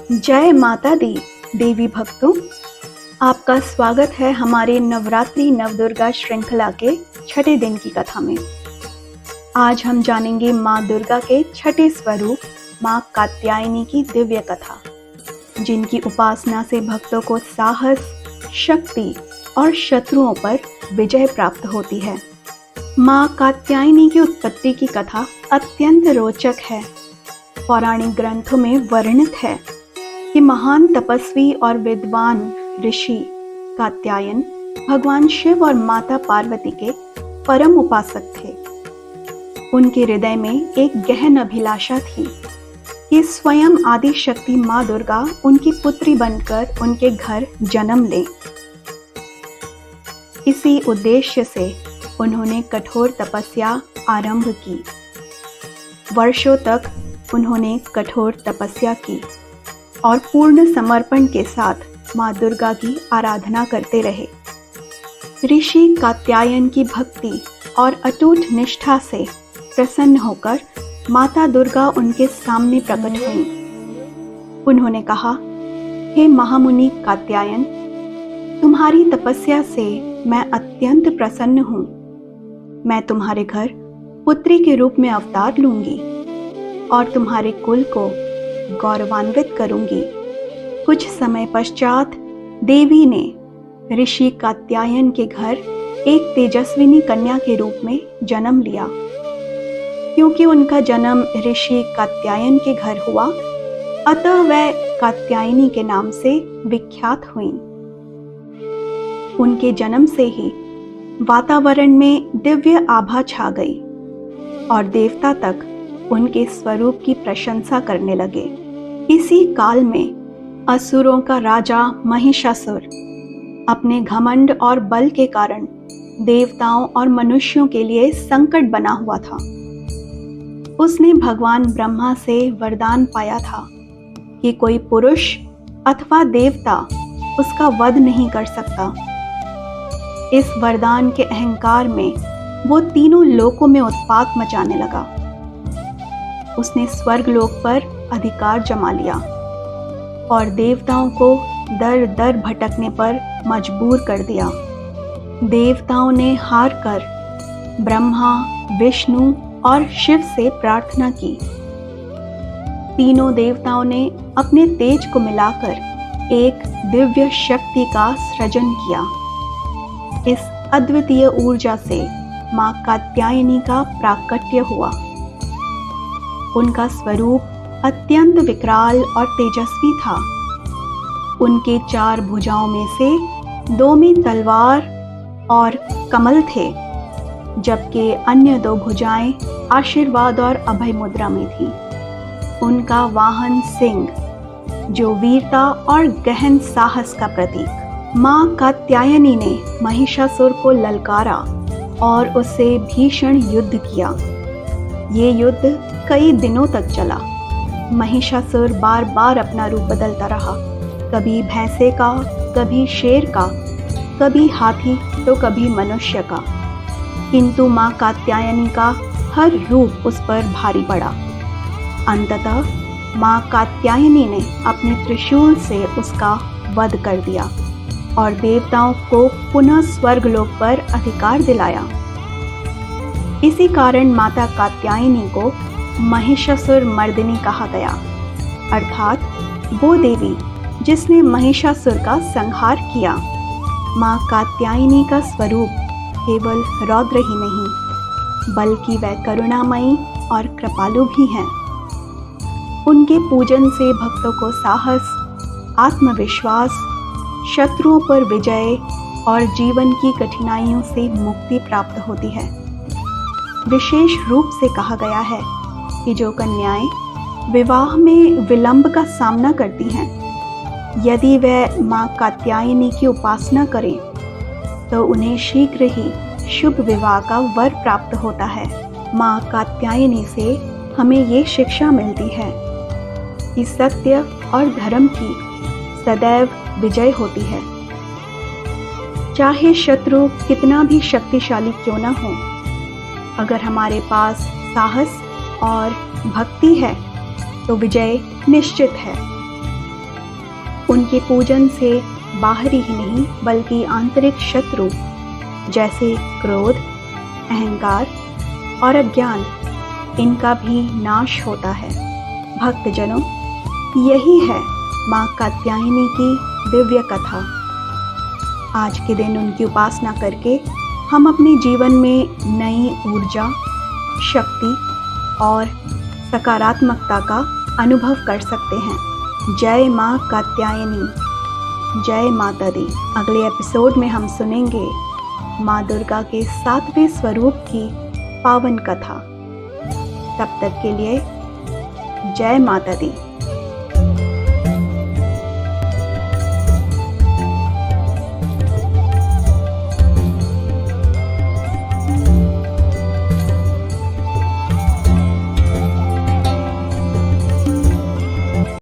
जय माता दी देवी भक्तों, आपका स्वागत है हमारे नवरात्रि नवदुर्गा श्रृंखला के छठे दिन की कथा में। आज हम जानेंगे माँ दुर्गा के छठे स्वरूप माँ कात्यायनी की दिव्य कथा, जिनकी उपासना से भक्तों को साहस, शक्ति और शत्रुओं पर विजय प्राप्त होती है। माँ कात्यायनी की उत्पत्ति की कथा अत्यंत रोचक है। पौराणिक ग्रंथों में वर्णित है कि महान तपस्वी और विद्वान ऋषि कात्यायन भगवान शिव और माता पार्वती के परम उपासक थे। उनके हृदय में एक गहन अभिलाषा थी कि स्वयं आदि शक्ति माँ दुर्गा उनकी पुत्री बनकर उनके घर जन्म लें। इसी उद्देश्य से उन्होंने कठोर तपस्या आरंभ की। वर्षों तक उन्होंने कठोर तपस्या की और पूर्ण समर्पण के साथ माँ दुर्गा की आराधना करते रहे। ऋषि कात्यायन की भक्ति और अटूट निष्ठा से प्रसन्न होकर माता दुर्गा उनके सामने प्रकट हुई। उन्होंने कहा, हे महामुनि कात्यायन, तुम्हारी तपस्या से मैं अत्यंत प्रसन्न हूँ। मैं तुम्हारे घर पुत्री के रूप में अवतार लूंगी और तुम्हारे कुल को गौरवान्वित करूंगी। कुछ समय पश्चात देवी ने ऋषि कात्यायन के घर एक तेजस्विनी कन्या के रूप में जन्म लिया। क्योंकि उनका जन्म ऋषि कात्यायन के घर हुआ, अतः वह कात्यायनी के नाम से विख्यात हुई। उनके जन्म से ही वातावरण में दिव्य आभा छा गई और देवता तक उनके स्वरूप की प्रशंसा करने लगे। इसी काल में असुरों का राजा महिषासुर अपने घमंड और बल के कारण देवताओं और मनुष्यों के लिए संकट बना हुआ था। उसने भगवान ब्रह्मा से वरदान पाया था कि कोई पुरुष अथवा देवता उसका वध नहीं कर सकता। इस वरदान के अहंकार में वो तीनों लोकों में उत्पात मचाने लगा। उसने स्वर्गलोक पर अधिकार जमा लिया और देवताओं को दर दर भटकने पर मजबूर कर दिया। देवताओं ने हार कर ब्रह्मा, विष्णु और शिव से प्रार्थना की। तीनों देवताओं ने अपने तेज को मिलाकर एक दिव्य शक्ति का सृजन किया। इस अद्वितीय ऊर्जा से माँ कात्यायनी का प्राकट्य हुआ। उनका स्वरूप अत्यंत विकराल और तेजस्वी था। उनके 4 भुजाओं में से 2 में तलवार और कमल थे, जबकि अन्य 2 भुजाएं आशीर्वाद और अभय मुद्रा में थीं। उनका वाहन सिंह, जो वीरता और गहन साहस का प्रतीक। माँ कात्यायनी ने महिषासुर को ललकारा और उससे भीषण युद्ध किया। ये युद्ध कई दिनों तक चला। महिषासुर बार बार अपना रूप बदलता रहा, कभी भैंसे का, कभी शेर का, कभी हाथी तो कभी मनुष्य का। किंतु माँ कात्यायनी का हर रूप उस पर भारी पड़ा। अंततः माँ कात्यायनी ने अपने त्रिशूल से उसका वध कर दिया और देवताओं को पुनः स्वर्गलोक पर अधिकार दिलाया। इसी कारण माता कात्यायनी को महिषासुर मर्दिनी कहा गया, अर्थात वो देवी जिसने महिषासुर का संहार किया। माँ कात्यायनी का स्वरूप केवल रौद्र ही नहीं, बल्कि वह करुणामयी और कृपालु भी हैं। उनके पूजन से भक्तों को साहस, आत्मविश्वास, शत्रुओं पर विजय और जीवन की कठिनाइयों से मुक्ति प्राप्त होती है। विशेष रूप से कहा गया है कि जो कन्याएं विवाह में विलंब का सामना करती हैं, यदि वह माँ कात्यायनी की उपासना करें तो उन्हें शीघ्र ही शुभ विवाह का वर प्राप्त होता है। माँ कात्यायनी से हमें ये शिक्षा मिलती है कि सत्य और धर्म की सदैव विजय होती है। चाहे शत्रु कितना भी शक्तिशाली क्यों न हो, अगर हमारे पास साहस और भक्ति है तो विजय निश्चित है। उनके पूजन से बाहरी ही नहीं बल्कि आंतरिक शत्रु जैसे क्रोध, अहंकार और अज्ञान, इनका भी नाश होता है। भक्तजनों, यही है माँ कात्यायनी की दिव्य कथा। आज के दिन उनकी उपासना करके हम अपने जीवन में नई ऊर्जा, शक्ति और सकारात्मकता का अनुभव कर सकते हैं। जय माँ कात्यायनी, जय माता दी। अगले एपिसोड में हम सुनेंगे माँ दुर्गा के 7वें स्वरूप की पावन कथा। तब तक के लिए जय माता दी।